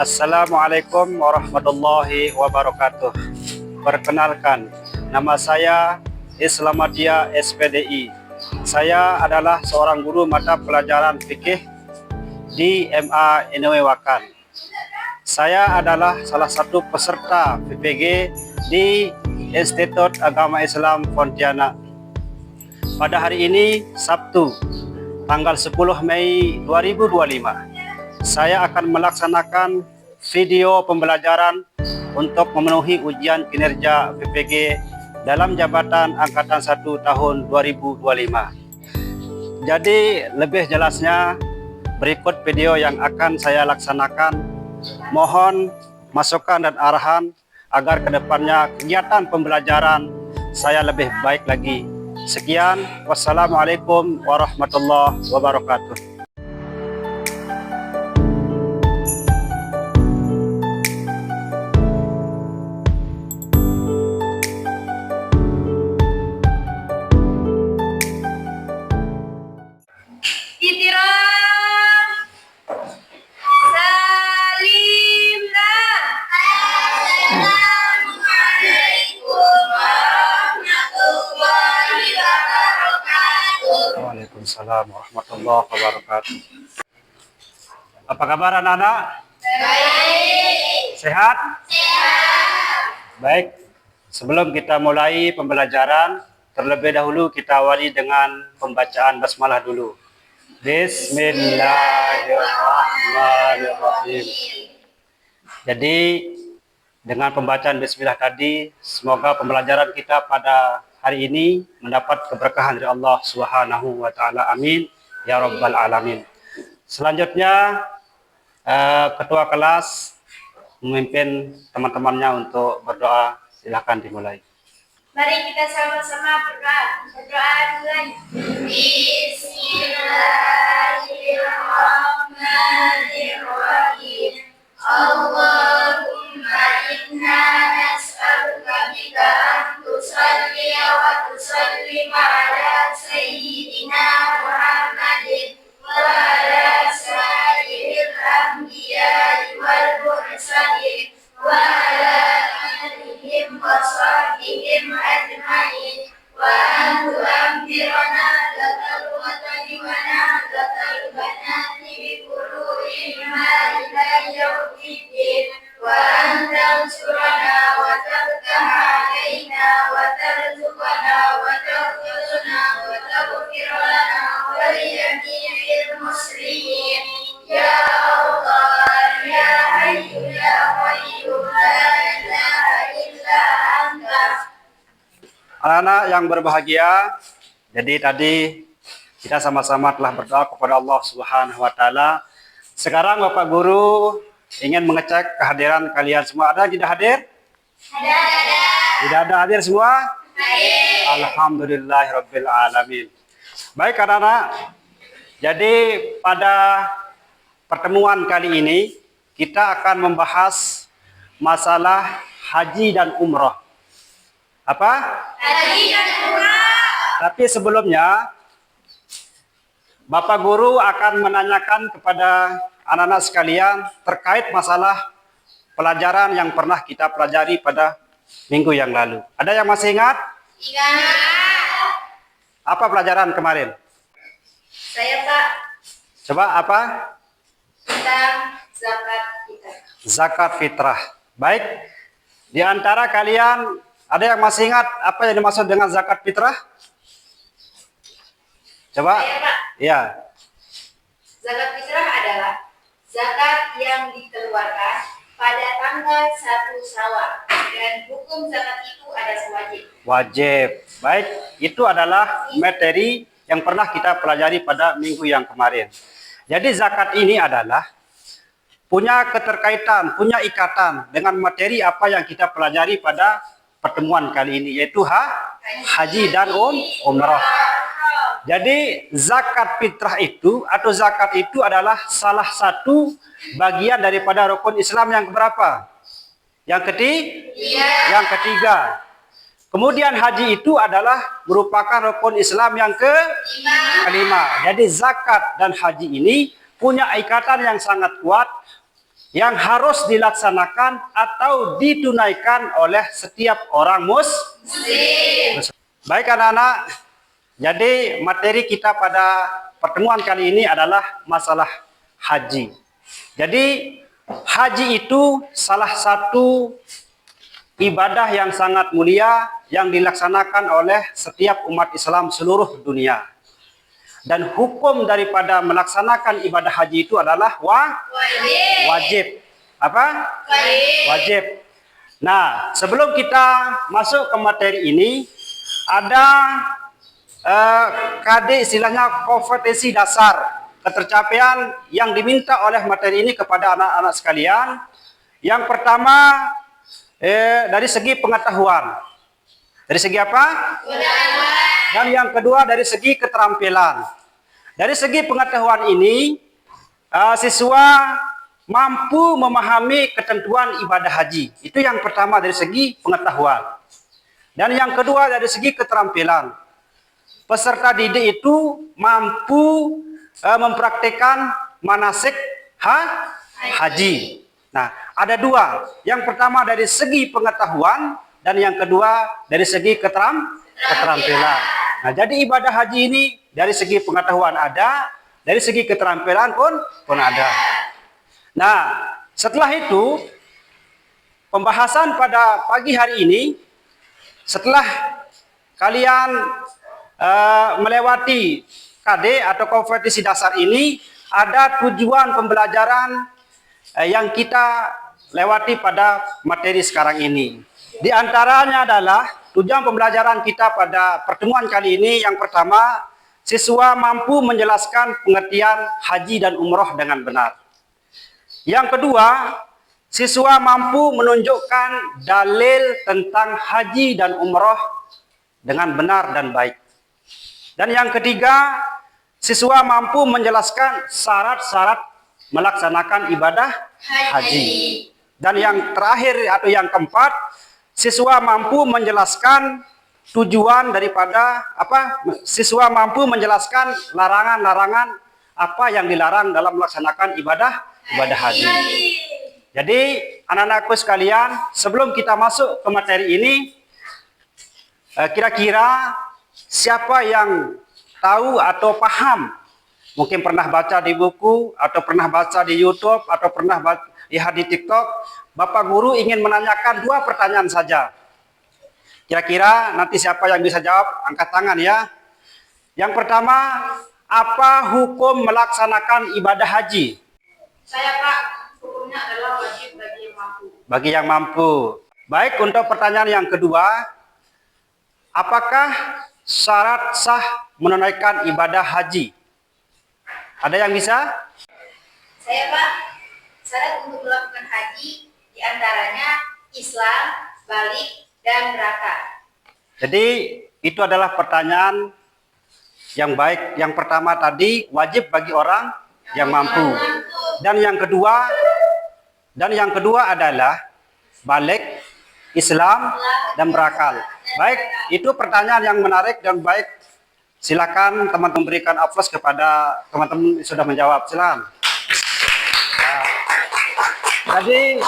Assalamualaikum warahmatullahi wabarakatuh. Perkenalkan, nama saya Islamadia SPDI. Saya adalah seorang guru mata pelajaran fikih di MA Inoue Wakan. Saya adalah salah satu peserta PPG di Institut Agama Islam Pontianak. Pada hari ini, Sabtu, tanggal 10 Mei 2025, saya akan melaksanakan video pembelajaran untuk memenuhi ujian kinerja PPG dalam jabatan Angkatan 1 tahun 2025. Jadi lebih jelasnya berikut video yang akan saya laksanakan. Mohon masukan dan arahan agar kedepannya kegiatan pembelajaran saya lebih baik lagi. Sekian, wassalamualaikum warahmatullahi wabarakatuh. Waalaikumsalam warahmatullahi wabarakatuh. Apa kabar anak-anak? Baik. Sehat? Sehat. Baik. Sebelum kita mulai pembelajaran, terlebih dahulu kita awali dengan pembacaan basmalah dulu. Bismillahirrahmanirrahim. Jadi dengan pembacaan bismillah tadi, semoga pembelajaran kita pada hari ini mendapat keberkahan dari Allah Subhanahu wa taala. Amin ya rabbal alamin. Selanjutnya ketua kelas memimpin teman-temannya untuk berdoa. Silakan dimulai. Mari kita sama-sama berdoa. Berdoa mulai. Bismillahirrahmanirrahim. Allahumma inna nas'aluka bika an tusalli wa tusallim ala sayyidina Muhammadin wa ala sayyidil anbiya'i wal mursalin wa ala alihim wa sahbihim ajma'in wa an tu'ammirana lakal watani wa nahdatal banati bi qulu'il ila yawmiddin wa an tansurana wa tabtaha alaina wa tarzuqana wa taghfirna wa taghfir lana wa liyami'il muslimin ya Allah ya Hayyu ya Qayyum la ilaha illa anta. Anak-anak yang berbahagia, jadi tadi kita sama-sama telah berdoa kepada Allah Subhanahu wa taala. Sekarang Bapak Guru ingin mengecek kehadiran kalian semua. Ada yang tidak hadir? Ada. Tidak ada hadir semua? Hadir. Alhamdulillahirabbil alamin. Baik anak-anak. Jadi pada pertemuan kali ini kita akan membahas masalah haji dan umroh. Apa? Haji dan umrah. Tapi sebelumnya Bapak Guru akan menanyakan kepada anak-anak sekalian terkait masalah pelajaran yang pernah kita pelajari pada minggu yang lalu. Ada yang masih ingat? Ingat. Apa pelajaran kemarin? Saya Pak Coba apa? tentang zakat kita. Zakat fitrah. Baik. Di antara kalian ada yang masih ingat apa yang dimaksud dengan zakat fitrah? Coba. Saya Pak, Iya. zakat fitrah adalah zakat yang dikeluarkan pada tanggal 1 Syawal dan hukum zakat itu adalah wajib. Wajib. Baik, itu adalah materi yang pernah kita pelajari pada minggu yang kemarin. Jadi zakat ini adalah punya keterkaitan, punya ikatan dengan materi apa yang kita pelajari pada pertemuan kali ini, yaitu haji dan umrah. Jadi zakat fitrah itu atau zakat itu adalah salah satu bagian daripada rukun Islam yang keberapa? Yang ketiga. Kemudian haji itu adalah merupakan rukun Islam yang kelima. Jadi zakat dan haji ini punya ikatan yang sangat kuat yang harus dilaksanakan atau ditunaikan oleh setiap orang muslim. Baik anak-anak, jadi materi kita pada pertemuan kali ini adalah masalah haji. Jadi haji itu salah satu ibadah yang sangat mulia yang dilaksanakan oleh setiap umat Islam seluruh dunia. Dan hukum daripada melaksanakan ibadah haji itu adalah wajib. Apa? Wajib. Nah, sebelum kita masuk ke materi ini, ada istilahnya kompetensi dasar ketercapaian yang diminta oleh materi ini kepada anak-anak sekalian. Yang pertama dari segi pengetahuan. Dari segi apa? Dan yang kedua dari segi keterampilan. Dari segi pengetahuan ini, siswa mampu memahami ketentuan ibadah haji. Itu yang pertama dari segi pengetahuan. Dan yang kedua dari segi keterampilan. Peserta didik itu mampu mempraktikkan manasik haji. Nah, ada dua. Yang pertama dari segi pengetahuan dan yang kedua dari segi keterampilan. Nah, jadi ibadah haji ini dari segi pengetahuan ada, dari segi keterampilan pun ada. Nah, setelah itu pembahasan pada pagi hari ini, setelah kalian melewati KD atau kompetisi dasar ini, ada tujuan pembelajaran yang kita lewati pada materi sekarang ini. Di antaranya adalah tujuan pembelajaran kita pada pertemuan kali ini. Yang pertama, siswa mampu menjelaskan pengertian haji dan umroh dengan benar. Yang kedua, siswa mampu menunjukkan dalil tentang haji dan umroh dengan benar dan baik. Dan yang ketiga, siswa mampu menjelaskan syarat-syarat melaksanakan ibadah haji. Dan yang terakhir atau yang keempat, siswa mampu menjelaskan tujuan daripada siswa mampu menjelaskan larangan-larangan apa yang dilarang dalam melaksanakan ibadah haji. Jadi anak-anakku sekalian, sebelum kita masuk ke materi ini, kira-kira siapa yang tahu atau paham, mungkin pernah baca di buku, atau pernah baca di YouTube, atau pernah lihat di TikTok, Bapak Guru ingin menanyakan 2 pertanyaan saja. Kira-kira nanti siapa yang bisa jawab, angkat tangan ya. Yang pertama, apa hukum melaksanakan ibadah haji? Saya Pak, hukumnya adalah wajib bagi yang mampu. Bagi yang mampu. Baik, untuk pertanyaan yang kedua, apakah syarat sah menunaikan ibadah haji? Ada yang bisa? Saya Pak, syarat untuk melakukan haji diantaranya Islam, balik, dan berakal. Jadi itu adalah pertanyaan yang baik. Yang pertama tadi wajib bagi orang yang mampu. Dan yang kedua adalah balik, Islam, dan berakal. Baik, itu pertanyaan yang menarik dan baik. Silakan teman-teman berikan aplaus kepada teman-teman yang sudah menjawab. Silakan. Ya. Jadi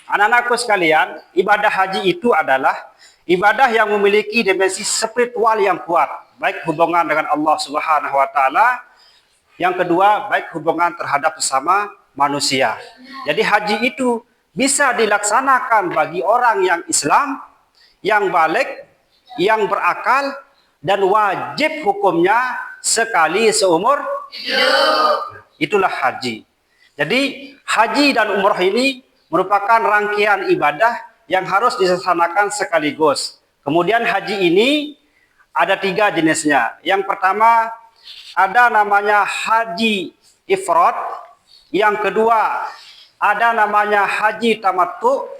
anak-anakku sekalian, ibadah haji itu adalah ibadah yang memiliki dimensi spiritual yang kuat, baik hubungan dengan Allah Subhanahu wa taala, yang kedua baik hubungan terhadap sesama manusia. Jadi haji itu bisa dilaksanakan bagi orang yang Islam, yang balik, yang berakal, dan wajib hukumnya sekali seumur hidup. Itulah haji. Jadi haji dan umroh ini merupakan rangkaian ibadah yang harus dilaksanakan sekaligus. Kemudian haji ini ada 3 jenisnya. Yang pertama ada namanya haji ifrad. Yang kedua ada namanya haji tamattu.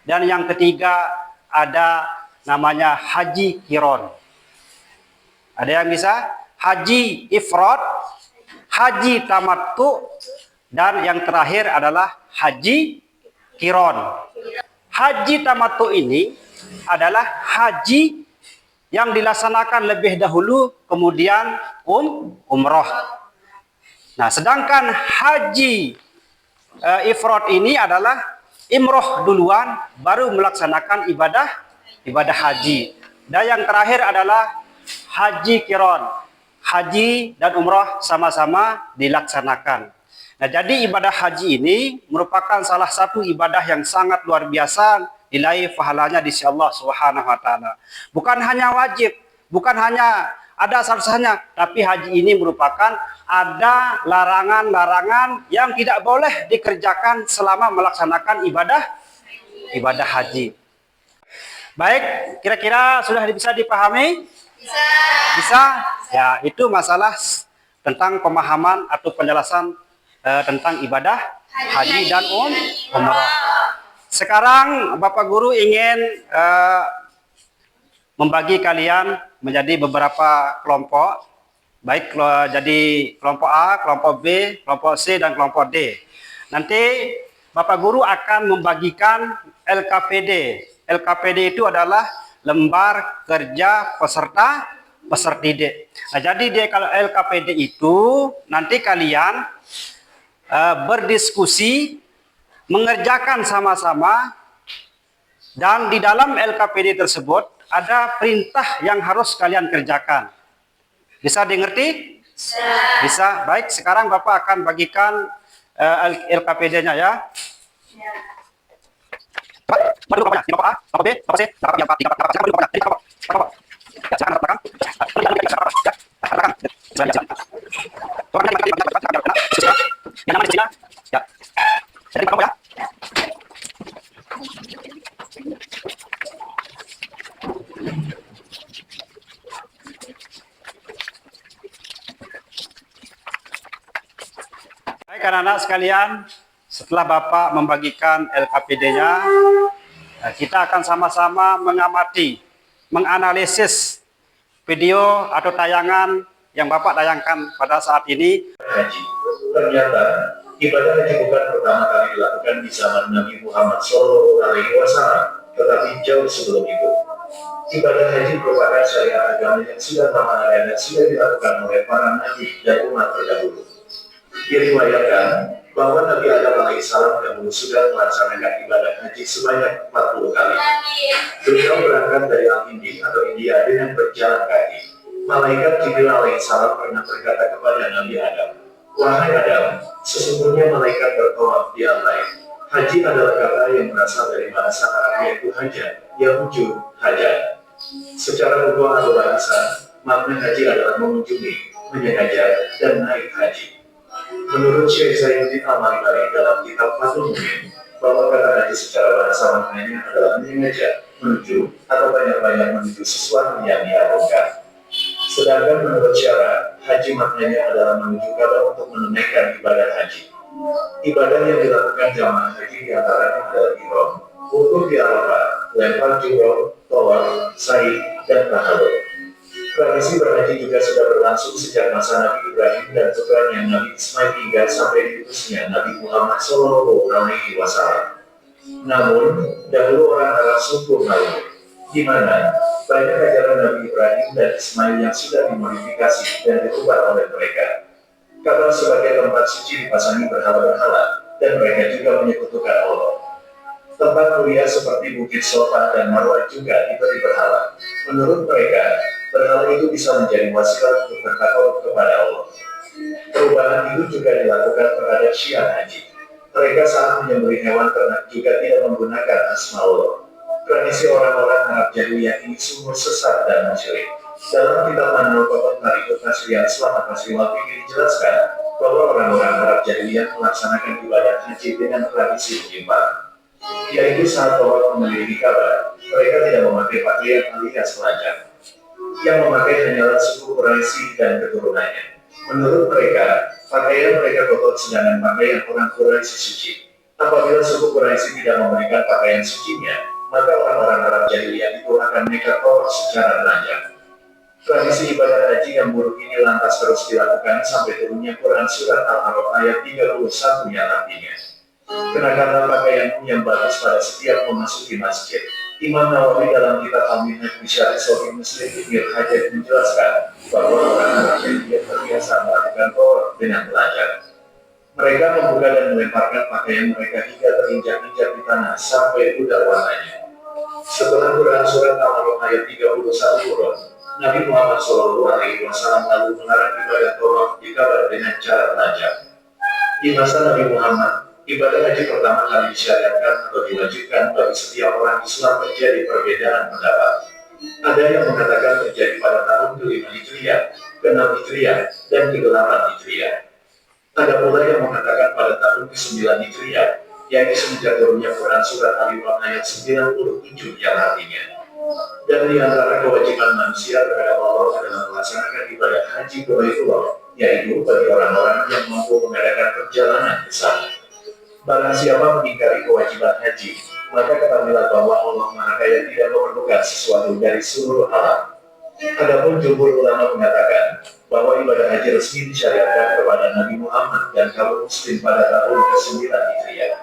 Dan yang ketiga ada namanya haji qiron. Ada yang bisa? Haji ifrad, haji tamattu, dan yang terakhir adalah haji qiron. Haji tamattu ini adalah haji yang dilaksanakan lebih dahulu kemudian umroh. Nah, sedangkan haji ifrad ini adalah imroh duluan baru melaksanakan ibadah haji. Dan yang terakhir adalah haji kiron. Haji dan umroh sama-sama dilaksanakan. Nah, jadi ibadah haji ini merupakan salah satu ibadah yang sangat luar biasa nilai pahalanya di sisi Allah Subhanahu wa taala. Bukan hanya wajib, bukan hanya ada sah-sahnya, tapi haji ini merupakan ada larangan-larangan yang tidak boleh dikerjakan selama melaksanakan ibadah haji. Baik, kira-kira sudah bisa dipahami? Bisa? Ya, itu masalah tentang pemahaman atau penjelasan tentang ibadah haji dan umrah. Sekarang Bapak Guru ingin membagi kalian menjadi beberapa kelompok. Baik, jadi kelompok A, kelompok B, kelompok C, dan kelompok D. Nanti Bapak Guru akan membagikan LKPD. LKPD itu adalah lembar kerja peserta didik. Nah, jadi dia kalau LKPD itu nanti kalian berdiskusi, mengerjakan sama-sama, dan di dalam LKPD tersebut ada perintah yang harus kalian kerjakan. Bisa dimengerti? Bisa. Baik, sekarang Bapak akan bagikan LKPD-nya ya. Mari kelompoknya, kelompok A, kelompok B, kelompok C, kelompok B, kelompok C, kelompok D, kelompok. Ya, silakan katakan. Yang nama di sini ya. Jadi kelompok ya. Baik anak-anak sekalian, setelah Bapak membagikan LKPD-nya, kita akan sama-sama mengamati, menganalisis video atau tayangan yang Bapak tayangkan pada saat ini. Haji. Ternyata ibadah haji bukan pertama kali dilakukan di zaman Nabi Muhammad SAW, tetapi jauh sebelum itu. Ibadah haji merupakan syariat agama yang sudah lama ada dan sudah dilakukan oleh para nabi dan umat terdahulu. Diriwayatkan bahwa Nabi Adam alaihissalam dahulu sudah melaksanakan ibadah haji sebanyak 40 kali. Beliau berangkat dari Al-Hindi atau India dengan berjalan kaki. Malaikat Jibril alaihissalam pernah berkata kepada Nabi Adam, "Wahai Adam, sesungguhnya malaikat bertawaf di al-Lail." Haji adalah kata yang berasal dari bahasa Arab yaitu haja, yang ujung hajat. Secara hukum atau bahasa, makna haji adalah mengunjungi, menyengajak, dan naik haji. Menurut Syekh Zainuddin Al-Malibari dalam kitab Fathul Mu'in, bahwa kata haji secara bahasa maknanya adalah menyengajak, menuju, atau banyak-banyak menuju sesuatu yang diharapkan. Sedangkan menurut syara, haji maknanya adalah menuju Ka'bah untuk menunaikan ibadah haji. Ibadah yang dilakukan jamaah haji diantaranya adalah ihram, wukuf di Arafah, lempar jumroh, tawaf, sa'i, dan tahallul. Tradisi berhaji juga sudah berlangsung sejak masa Nabi Ibrahim dan putranya Nabi Ismail hingga sampai diutusnya Nabi Muhammad SAW. Namun, dahulu orang Arab suku Malu, di mana banyak ajaran Nabi Ibrahim dan Ismail yang sudah dimodifikasi dan diubah oleh mereka. Ka'bah sebagai tempat suci dipasangi berhala-berhala, dan mereka juga menyekutukan Allah. Tempat kuliah seperti Bukit Sofa dan Marwah juga diberi berhala. Menurut mereka, berhala itu bisa menjadi wasilah untuk bertakwa kepada Allah. Perubahan itu juga dilakukan terhadap syiar haji. Mereka saat menyembelih hewan ternak juga tidak menggunakan asma Allah. Tradisi orang-orang Arab Jahiliyah ini sungguh sesat dan musyrik. Dalam kitab Manul Qotod Tarikut Nasriyah Selamat Nasriwal ini dijelaskan bahwa orang-orang Arab Jahiliyah melaksanakan ibadah haji dengan tradisi menyimpang, yaitu saat tawaf mengelilingi Ka'bah, mereka tidak memakai pakaian alias telanjang. Yang memakai hanyalah suku Quraisy dan keturunannya. Menurut mereka, pakaian mereka kotor sedangkan pakaian orang Quraisy suci. Apabila suku Quraisy tidak memberikan pakaian sucinya, maka orang-orang Arab Jahiliyah itu akan nekat tawaf secara telanjang. Tradisi ibadah haji yang buruk ini lantas terus dilakukan sampai turunnya Quran Surat Al-A'raf ayat 31 yang artinya, kenakanlah pakaianmu yang bagus pada setiap memasuki masjid. Imam Nawawi dalam kitab Al-Minhaj Bisyarah Sahih Muslim Ibnu Hajar menjelaskan bahwa orang Arab Jahiliyah terbiasa melakukan tawaf dengan telanjang. Mereka membuka dan melemparkan pakaian mereka hingga terinjak-injak di tanah sampai pudar warnanya. Setelah Quran surat Al-A'raf ayat 31 turun, Nabi Muhammad SAW lalu melarang ibadah tawaf di Ka'bah dengan cara tajam. Di masa Nabi Muhammad, ibadah haji pertama kali disyariatkan atau diwajibkan bagi setiap orang Islam terjadi perbedaan pendapat. Ada yang mengatakan terjadi pada tahun ke-5 Hijriah, ke-6 Hijriah, dan ke-8 Hijriah. Ada pula yang mengatakan pada tahun ke-9 Hijriah, yaitu semenjak turunnya Quran surat Al-Imran ayat 97 yang artinya. Dan di antara kewajiban manusia terhadap Allah adalah melaksanakan ibadah haji ke Baitullah, yaitu bagi orang-orang yang mampu mengadakan perjalanan ke sana. Barang siapa mengingkari kewajiban haji, maka ketahuilah bahwa Allah Maha Kaya tidak memerlukan sesuatu dari seluruh alam. Adapun jumhur ulama mengatakan bahwa ibadah haji resmi disyariatkan kepada Nabi Muhammad dan kaum muslim pada tahun ke-9 Hijriah.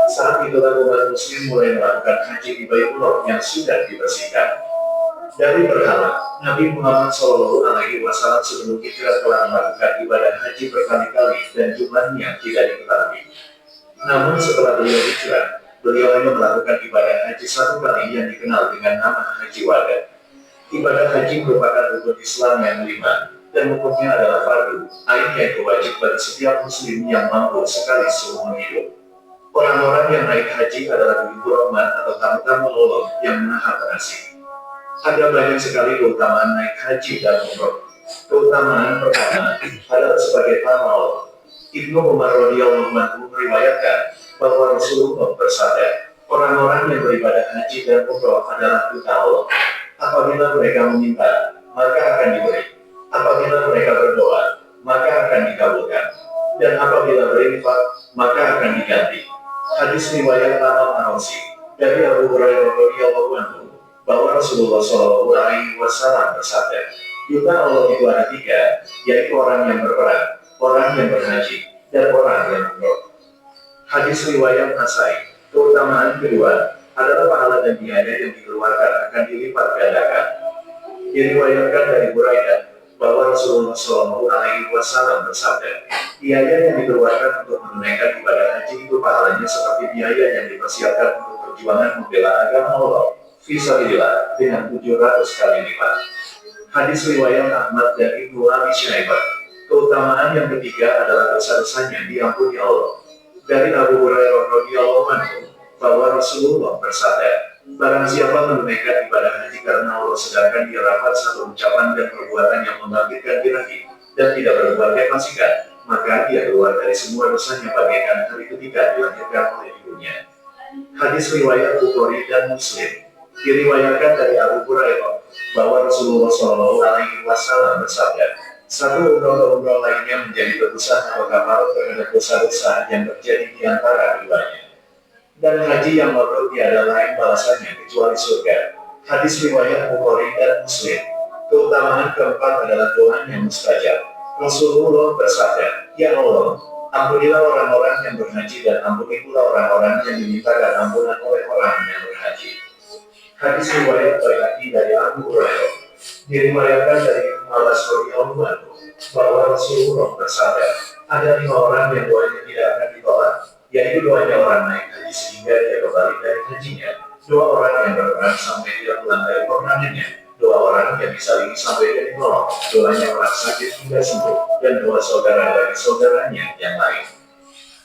Saat itulah umat muslim mulai melakukan haji di Baitullah yang sudah dibersihkan dari berhala. Nabi Muhammad SAW sebelum hijrah telah melakukan ibadah haji berkali-kali dan jumlahnya tidak diketahui. Namun setelah beliau hijrah, beliau hanya melakukan ibadah haji satu kali yang dikenal dengan nama Haji Wada. Ibadah haji merupakan rukun Islam yang 5, dan hukumnya adalah fardu, yang wajib bagi setiap muslim yang mampu sekali seumur hidup. Orang-orang yang naik haji adalah begitu rahmat atau tamu-tamu Allah yang maha pengasih. Ada banyak sekali keutamaan naik haji dan umroh. Keutamaan pertama adalah sebagai tamu Allah. Ibnu Umar radhiyallahu anhu meriwayatkan bahwa Rasulullah bersabda, orang-orang yang beribadah haji dan umroh adalah duta Allah. Apabila mereka meminta, maka akan diberi. Apabila mereka berdoa, maka akan dikabulkan. Dan apabila berinfak, maka akan diganti. Hadis riwayat Al-Arasi dari Abu Hurairah radhiyallahu anhu bahwa Rasulullah SAW bersabda, duta Allah itu ada 3, yaitu orang yang berperang, orang yang berhaji, dan orang yang umroh. Hadis riwayat Nasai. Keutamaan kedua adalah pahala dan biaya yang dikeluarkan akan dilipat gandakan. Diriwayatkan dari Buraidah bahwa Rasulullah SAW bersabda, biaya yang dikeluarkan untuk menunaikan ibadah haji itu pahalanya seperti biaya yang dipersiapkan untuk perjuangan membela agama Allah fisabilillah dengan 700 kali lipat. Hadis riwayat Ahmad dan Ibnu Abi Syaibah. Keutamaan yang ketiga adalah dosa-dosanya diampuni Allah. Dari Abu Hurairah radhiyallahu anhu bahwa Rasulullah bersabda, barang siapa menunaikan ibadah haji karena Allah sedangkan dia dapat satu ucapan dan perbuatan yang membangkitkan diri dan tidak berbuat kefasikan, maka dia keluar dari semua dosanya bagaikan hari ketika dilahirkan oleh ibunya. Hadis riwayat Bukhari dan Muslim. Diriwayatkan dari Abu Hurairah bahwa Rasulullah SAW bersabda, satu umroh lainnya menjadi tebusan atau kafarat terhadap dosa-dosa yang terjadi di antara keduanya. Dan haji yang mabrur tiada lain balasannya kecuali surga. Hadis riwayat Bukhari dan Muslim. Keutamaan keempat adalah doa yang mustajab. Rasulullah bersabda, ya Allah, ampunilah orang-orang yang berhaji dan ampuni pula orang-orang yang dimintakan ampunan oleh orang yang berhaji. Hadis riwayat Baihaqi dari Abu Hurairah. Diriwayatkan dari Ibnu Abbas radhiyallahu anhu bahwa Rasulullah bersabda, ada 5 orang yang doanya tidak akan ditolak, yaitu doanya orang naik haji sehingga dia kembali dari hajinya, 2 orang yang berperang sampai dia pulang dari peperangannya, 2 orang yang disalingi sampai dia ditolong, doanya orang sakit hingga sembuh, dan 2 saudara dari saudaranya yang lain.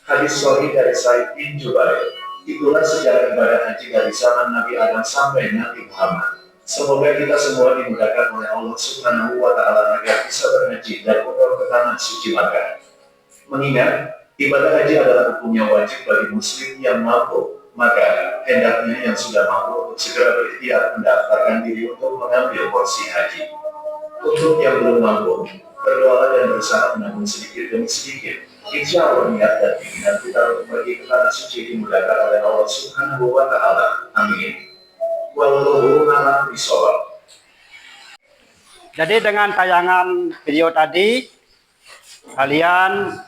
Hadis sahih dari Sa'id bin Jubair. Itulah sejarah ibadah haji dari zaman Nabi Adam sampai Nabi Muhammad. Semoga kita semua dimudahkan oleh Allah Subhanahu wa Ta'ala agar bisa berhaji dan umroh ke tanah suci Makkah. Mengingat ibadah haji adalah hukumnya wajib bagi muslim yang mampu, maka hendaknya yang sudah mampu untuk segera berikhtiar mendaftarkan diri untuk mengambil porsi haji. Untuk yang belum mampu, berdoa dan berusaha menabung sedikit demi sedikit. Insya Allah niat dan keinginan kita untuk pergi ke tanah suci dimudahkan oleh Allah Subhanahu wa Ta'ala. Amin. Wallahu a'lam bishawab. Jadi dengan tayangan video tadi, kalian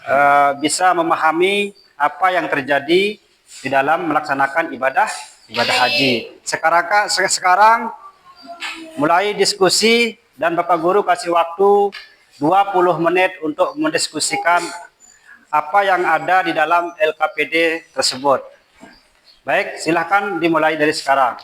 bisa memahami apa yang terjadi di dalam melaksanakan ibadah haji. Sekarang mulai diskusi dan Bapak Guru kasih waktu 20 menit untuk mendiskusikan apa yang ada di dalam LKPD tersebut. Baik, silahkan dimulai dari sekarang.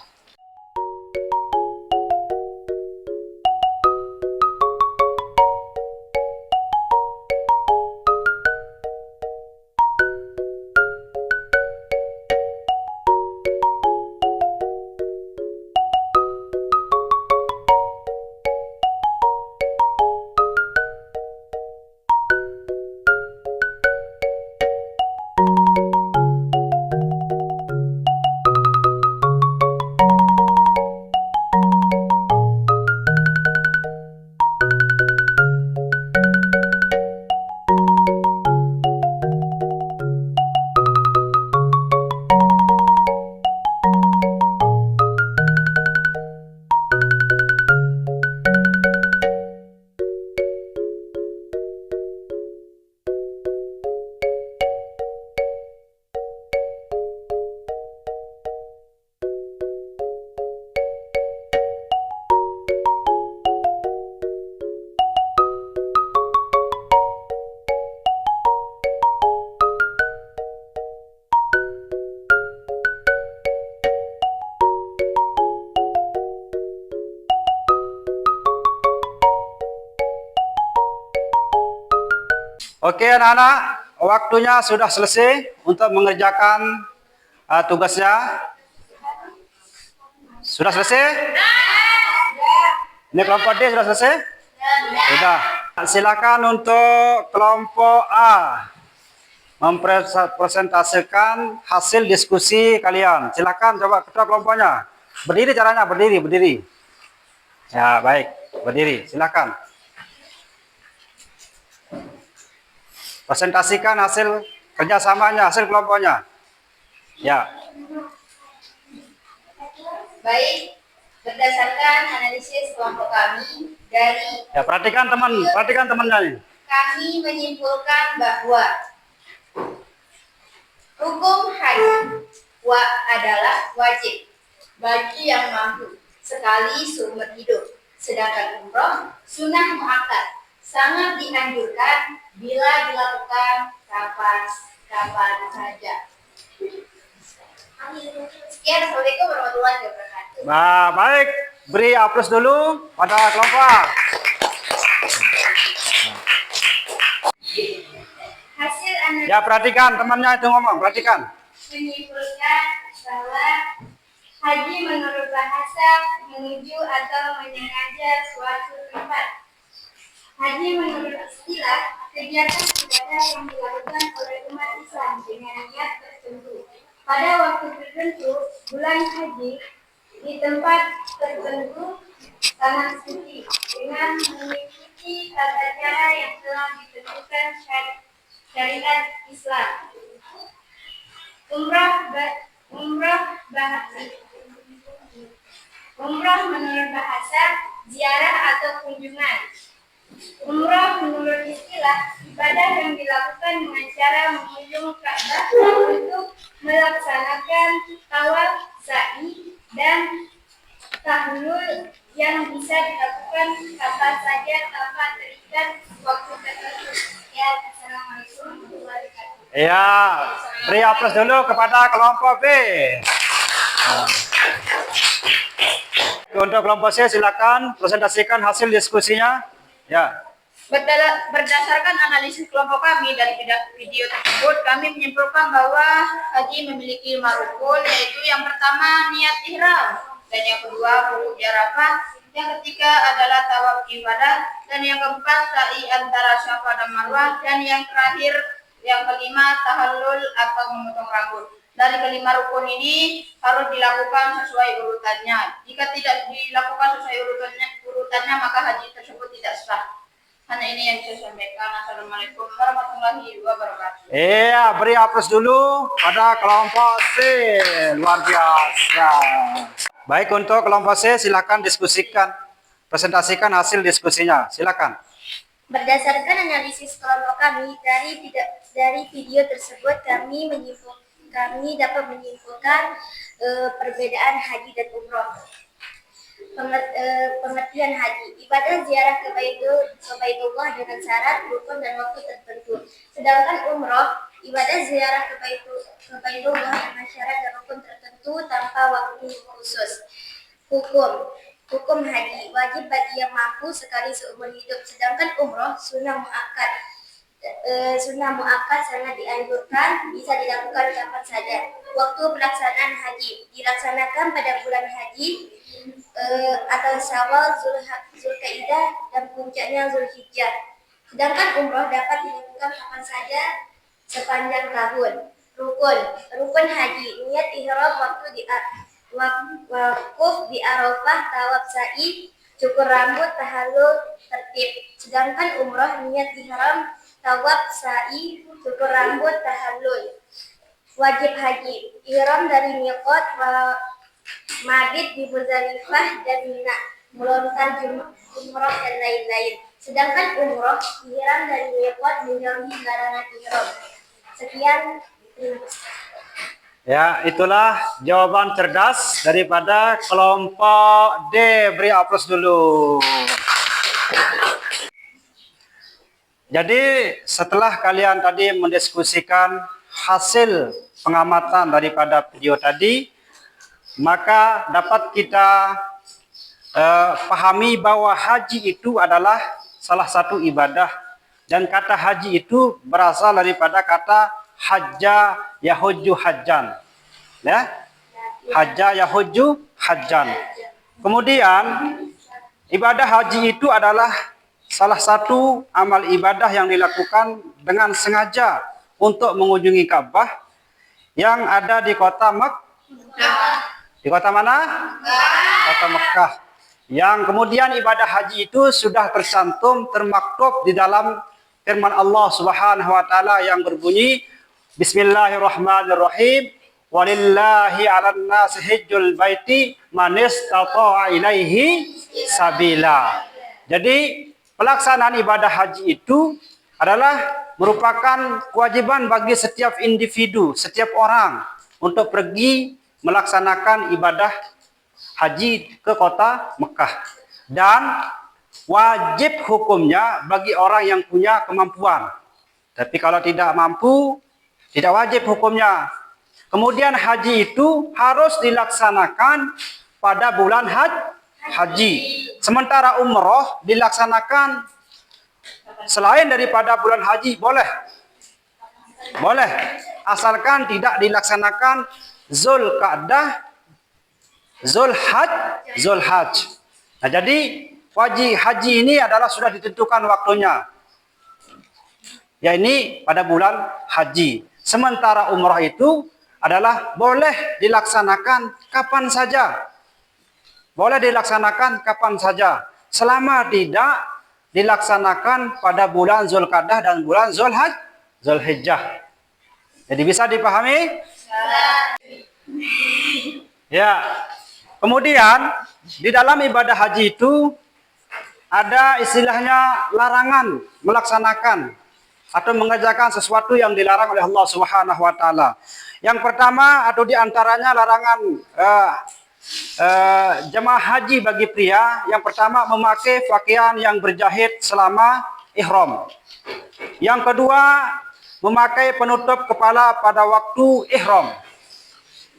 Oke anak-anak, waktunya sudah selesai untuk mengerjakan tugasnya. Sudah selesai? Ini kelompok D sudah selesai? Sudah. Silakan untuk kelompok A mempresentasikan hasil diskusi kalian. Silakan coba ketua kelompoknya. Berdiri caranya, berdiri. Ya, baik. Berdiri, silakan. Presentasikan hasil kerjasamanya, hasil kelompoknya. Ya. Baik, berdasarkan analisis kelompok kami dari Ya, perhatikan temannya nih. kami menyimpulkan bahwa hukum haji adalah wajib bagi yang mampu sekali seumur hidup, sedangkan umroh sunnah muakkad sangat dianjurkan bila dilakukan kapan saja. Sekian, assalamualaikum warahmatullahi wabarakatuh. Nah, baik, beri aplaus dulu pada kelompok. Hasil analisis Ya, perhatikan temannya itu ngomong, perhatikan. menyimpulkan bahwa haji menurut bahasa menuju atau menyengaja suatu tempat. Haji menurut istilah kegiatan ibadah yang dilakukan oleh umat Islam dengan niat tertentu pada waktu tertentu, bulan haji, di tempat tertentu, tanah suci, dengan mengikuti tata cara yang telah ditentukan syariat Islam. Umrah menurut bahasa ziarah atau kunjungan. Umrah menurut istilah ibadah yang dilakukan dengan cara mengunjung Ka'bah untuk melaksanakan tawaf, sa'i, dan tahlul yang bisa dilakukan kapan saja tanpa terikat waktu tertentu. Ya, assalamualaikum warahmatullahi wabarakatuh. Ya, beri aplaus dulu kepada kelompok B. Untuk kelompok C, silakan presentasikan hasil diskusinya. Ya. Berdasarkan analisis kelompok kami dari video tersebut, kami menyimpulkan bahwa haji memiliki 5 rukun, yaitu yang pertama niat ihram, dan yang kedua wukuf di Arafah, yang ketiga adalah tawaf ibadah, dan yang keempat sa'i antara Safa dan Marwah, dan yang terakhir yang kelima tahallul atau memotong rambut. Dari kelima rukun ini harus dilakukan sesuai urutannya. Jika tidak dilakukan sesuai urutannya maka haji tersebut tidak sah. Hanya ini yang saya sampaikan. Assalamualaikum warahmatullahi wabarakatuh. Iya, beri aplaus dulu pada kelompok C. Luar biasa. Baik, untuk kelompok C, silakan diskusikan, presentasikan hasil diskusinya. Silakan. Berdasarkan analisis kelompok kami dari video tersebut, kami dapat menyimpulkan perbedaan haji dan umroh. Pengertian haji. Ibadah ziarah ke Baitullah dengan syarat, rukun dan waktu tertentu. Sedangkan umroh, ibadah ziarah ke Baitullah dengan syarat dan rukun tertentu tanpa waktu khusus. Hukum haji wajib bagi yang mampu sekali seumur hidup. Sedangkan umroh sunnah muakkad. Sunnah muakkad sangat dianjurkan, bisa dilakukan kapan saja. Waktu pelaksanaan haji dilaksanakan pada bulan haji atau Syawal, Zulkaidah, dan puncaknya Zulhijjah. Sedangkan umroh dapat dilakukan kapan saja sepanjang tahun. Rukun haji, niat ihram, wakuf di Arafah, tawaf sa'i, cukur rambut, tahallul, tertib. Sedangkan umroh niat ihram, tawaf sa'i, cukur rambut, tahallul. Wajib haji, ihram dari miqat, mabit di Muzdalifah dan Mina, melontar jumrah dan lain-lain. Sedangkan umroh ihram dari miqat, menjauhi larangan ihram. Sekian. Ya, itulah jawaban cerdas daripada kelompok D. Beri aplaus dulu. Jadi setelah kalian tadi mendiskusikan hasil pengamatan daripada video tadi, maka dapat kita pahami bahwa haji itu adalah salah satu ibadah, dan kata haji itu berasal daripada kata hajja yahujju hajjan, ya, hajja yahujju hajjan. Kemudian ibadah haji itu adalah salah satu amal ibadah yang dilakukan dengan sengaja untuk mengunjungi Ka'bah yang ada di kota Di kota mana? Kota Mekah. Yang kemudian ibadah haji itu sudah termaktub di dalam firman Allah Subhanahu wa taala yang berbunyi Bismillahirrahmanirrahim. Walillahi 'alan nasi hajjul baiti man istata'a ilaihi sabila. Jadi pelaksanaan ibadah haji itu adalah merupakan kewajiban bagi setiap individu, setiap orang untuk pergi melaksanakan ibadah haji ke kota Mekah. Dan wajib hukumnya bagi orang yang punya kemampuan. Tapi kalau tidak mampu, tidak wajib hukumnya. Kemudian haji itu harus dilaksanakan pada bulan haji. Sementara umroh dilaksanakan selain daripada bulan haji, boleh. Boleh. Asalkan tidak dilaksanakan Zulqa'dah, Zulhajj. Nah, jadi wajib haji ini adalah sudah ditentukan waktunya. Ya, ini pada bulan haji. Sementara umrah itu adalah boleh dilaksanakan kapan saja. Boleh dilaksanakan kapan saja. Selama tidak dilaksanakan pada bulan Zulqa'dah dan bulan Zulhijjah. Jadi bisa dipahami? Ya. Kemudian di dalam ibadah haji itu ada istilahnya larangan melaksanakan atau mengerjakan sesuatu yang dilarang oleh Allah Subhanahu wa taala. Yang pertama atau di antaranya larangan jemaah haji bagi pria, yang pertama memakai pakaian yang berjahit selama ihram. Yang kedua, memakai penutup kepala pada waktu ihram.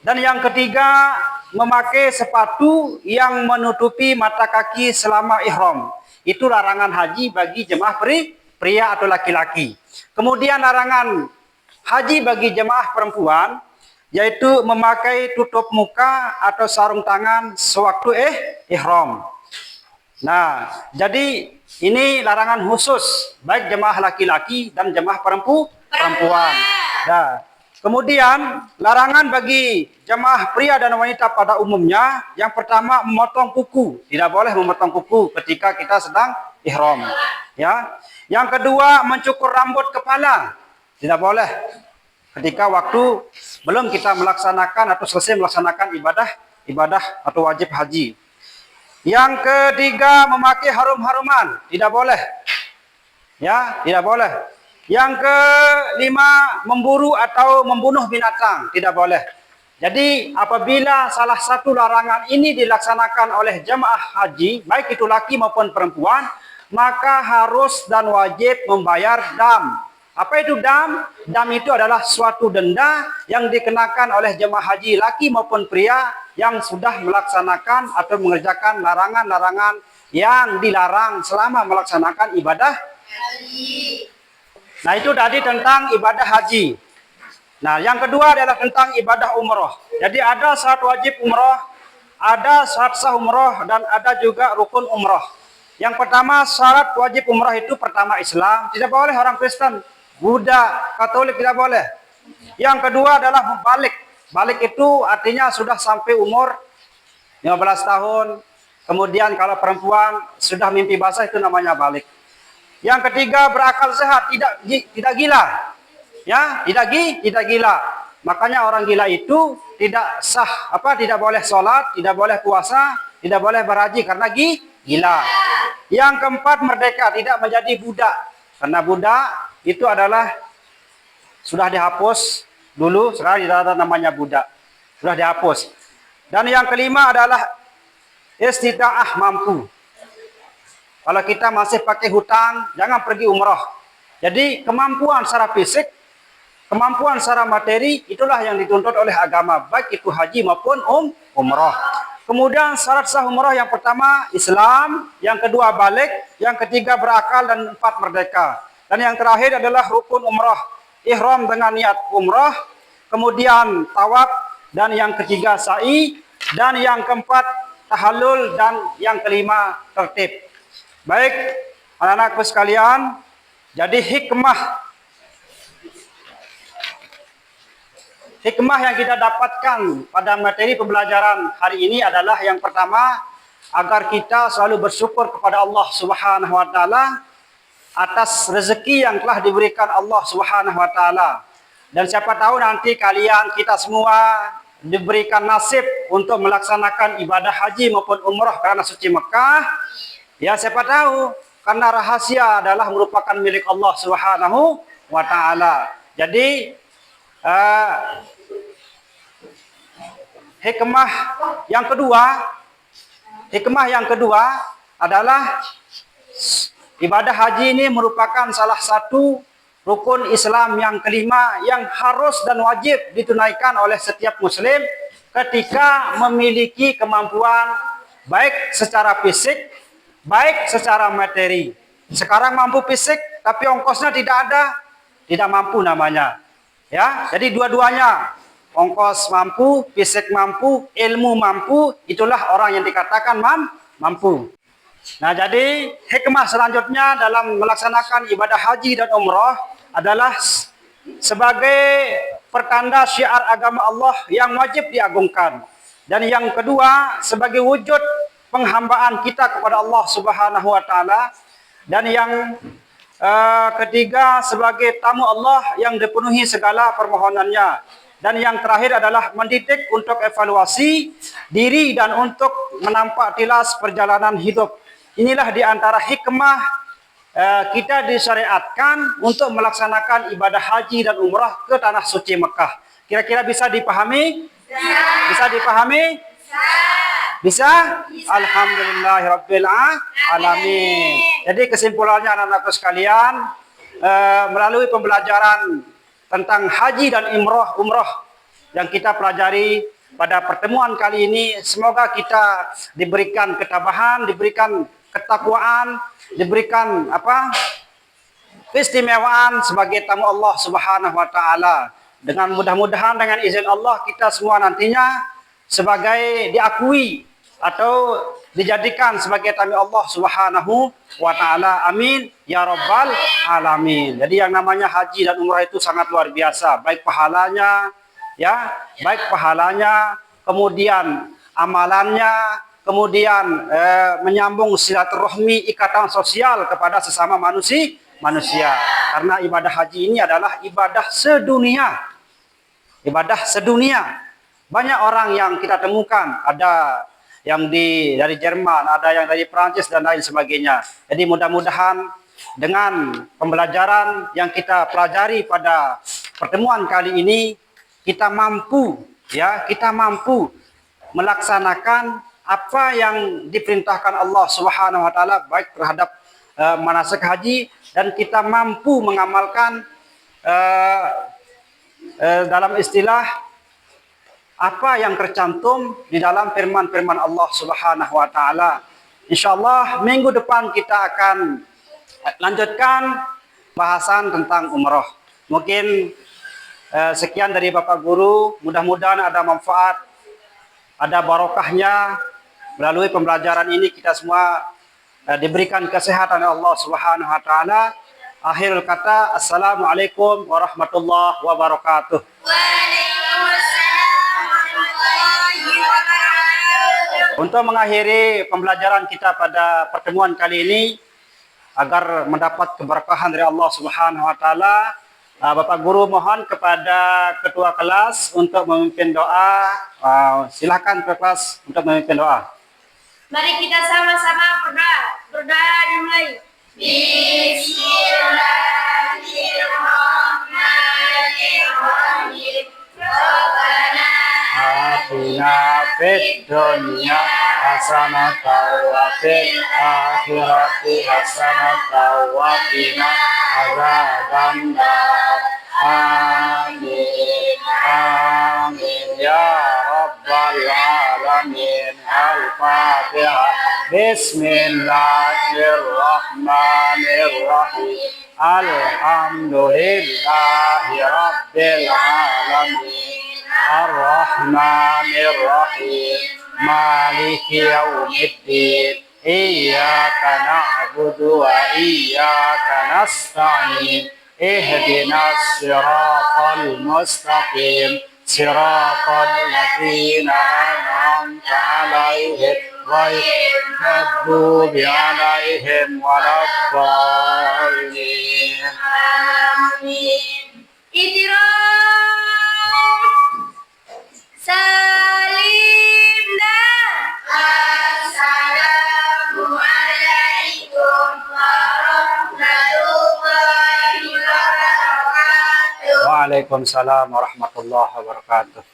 Dan yang ketiga, memakai sepatu yang menutupi mata kaki selama ihram. Itu larangan haji bagi jemaah pria atau laki-laki. Kemudian larangan haji bagi jemaah perempuan, yaitu memakai tutup muka atau sarung tangan sewaktu ihram. Nah, jadi ini larangan khusus baik jemaah laki-laki dan jemaah perempuan. Nah, kemudian larangan bagi jemaah pria dan wanita pada umumnya, yang pertama memotong kuku. Tidak boleh memotong kuku ketika kita sedang ihram. Ya. Yang kedua mencukur rambut kepala. Tidak boleh ketika waktu belum kita melaksanakan atau selesai melaksanakan ibadah atau wajib haji. Yang ketiga memakai harum-haruman. Tidak boleh. Ya, tidak boleh. Yang kelima memburu atau membunuh binatang. Tidak boleh. Jadi apabila salah satu larangan ini dilaksanakan oleh jemaah haji, baik itu laki maupun perempuan, maka harus dan wajib membayar dam. Apa itu dam? Dam itu adalah suatu denda yang dikenakan oleh jemaah haji laki maupun pria yang sudah melaksanakan atau mengerjakan larangan-larangan yang dilarang selama melaksanakan ibadah haji. Nah, itu tadi tentang ibadah haji. Nah, yang kedua adalah tentang ibadah umroh. Jadi ada syarat wajib umroh, ada syarat sah umroh, dan ada juga rukun umroh. Yang pertama, syarat wajib umroh itu pertama Islam. Tidak boleh orang Kristen, Buddha, Katolik, tidak boleh. Yang kedua adalah balik. Balik itu artinya sudah sampai umur 15 tahun. Kemudian kalau perempuan sudah mimpi basah itu namanya balik. Yang ketiga, berakal sehat, tidak gila. Ya, tidak gila. Makanya orang gila itu tidak sah, tidak boleh sholat, tidak boleh puasa, tidak boleh berhaji karena gila. Yang keempat, merdeka, tidak menjadi budak. Karena budak itu adalah sudah dihapus dulu, sekarang tidak ada namanya budak. Sudah dihapus. Dan yang kelima adalah istita'ah, mampu. Kalau kita masih pakai hutang, jangan pergi umroh. Jadi kemampuan secara fisik, kemampuan secara materi, itulah yang dituntut oleh agama, baik itu haji maupun umroh. Kemudian syarat sah umroh yang pertama Islam, yang kedua balik, yang ketiga berakal, dan empat merdeka. Dan yang terakhir adalah rukun umroh, ihram dengan niat umroh, kemudian tawaf, dan yang ketiga sa'i, dan yang keempat tahallul, dan yang kelima tertib. Baik, anak-anakku sekalian, jadi hikmah yang kita dapatkan pada materi pembelajaran hari ini adalah yang pertama, agar kita selalu bersyukur kepada Allah Subhanahu wa taala atas rezeki yang telah diberikan Allah Subhanahu wa taala. Dan siapa tahu nanti kalian, kita semua diberikan nasib untuk melaksanakan ibadah haji maupun umrah karena suci Mekah. Ya, siapa tahu, karena rahasia adalah merupakan milik Allah Subhanahu wa taala. Jadi hikmah yang kedua adalah ibadah haji ini merupakan salah satu rukun Islam yang kelima yang harus dan wajib ditunaikan oleh setiap muslim ketika memiliki kemampuan baik secara fisik, baik secara materi. Sekarang mampu fisik tapi ongkosnya tidak ada, tidak mampu namanya. Ya, jadi dua-duanya, ongkos mampu, fisik mampu, ilmu mampu, itulah orang yang dikatakan mampu. Nah, jadi hikmah selanjutnya dalam melaksanakan ibadah haji dan umroh adalah sebagai pertanda syiar agama Allah yang wajib diagungkan. Dan yang kedua, sebagai wujud penghambaan kita kepada Allah Subhanahu wa taala. Dan yang ketiga, sebagai tamu Allah yang dipenuhi segala permohonannya. Dan yang terakhir adalah mendidik untuk evaluasi diri dan untuk menampak tilas perjalanan hidup. Inilah di antara hikmah kita disyariatkan untuk melaksanakan ibadah haji dan umrah ke tanah suci Mekah. Kira-kira bisa dipahami? Bisa dipahami? Bisa? Alhamdulillahirabbil alamin. Jadi kesimpulannya anak-anakku sekalian, melalui pembelajaran tentang haji dan umroh yang kita pelajari pada pertemuan kali ini, semoga kita diberikan ketabahan, diberikan ketakwaan, diberikan keistimewaan sebagai tamu Allah Subhanahu wa taala. Dengan mudah-mudahan dengan izin Allah kita semua nantinya sebagai diakui atau dijadikan sebagai tamu Allah Subhanahu wa taala. Amin ya rabbal alamin. Jadi yang namanya haji dan umrah itu sangat luar biasa, baik pahalanya, kemudian amalannya, kemudian menyambung silaturahmi, ikatan sosial kepada sesama manusia. Karena ibadah haji ini adalah ibadah sedunia. Ibadah sedunia. Banyak orang yang kita temukan, ada yang dari Jerman, ada yang dari Prancis dan lain sebagainya. Jadi mudah-mudahan dengan pembelajaran yang kita pelajari pada pertemuan kali ini, kita mampu ya, kita mampu melaksanakan apa yang diperintahkan Allah Subhanahu wa taala baik terhadap manasik haji, dan kita mampu mengamalkan dalam istilah apa yang tercantum di dalam firman-firman Allah Subhanahu wa taala. Insyaallah minggu depan kita akan lanjutkan bahasan tentang umroh. Mungkin sekian dari Bapak Guru, mudah-mudahan ada manfaat, ada barokahnya. Melalui pembelajaran ini kita semua diberikan kesehatan oleh Allah Subhanahu wa taala. Akhirul kata, assalamualaikum warahmatullahi wabarakatuh. Untuk mengakhiri pembelajaran kita pada pertemuan kali ini, agar mendapat keberkahan dari Allah Subhanahu wa taala, Bapak Guru mohon kepada ketua kelas untuk memimpin doa. Silakan ketua kelas untuk memimpin doa. Mari kita sama-sama berdoa dimulai. Bismillahirrahmanirrahim. Rabbana Atina fid dunya hasanatan wa fil akhirati hasanatan wa qina adzabannar. Amin. Amin ya rabbal alamin. Al-Fatihah. Bismillahirrahmanirrahim. Alhamdulillahi rabbil alamin. Ar-Rahmanir-Rahim. Maliki yaumiddin. Iyyaka na'budu wa iyyaka nasta'in. Ihdinas siratal mustaqim. Siratal ladzina an'amta 'alaihim ghairil maghdubi 'alaihim waladdallin. Amin. Salimna. Assalamualaikum warahmatullahi wabarakatuh. Waalaikumsalam warahmatullahi wabarakatuh.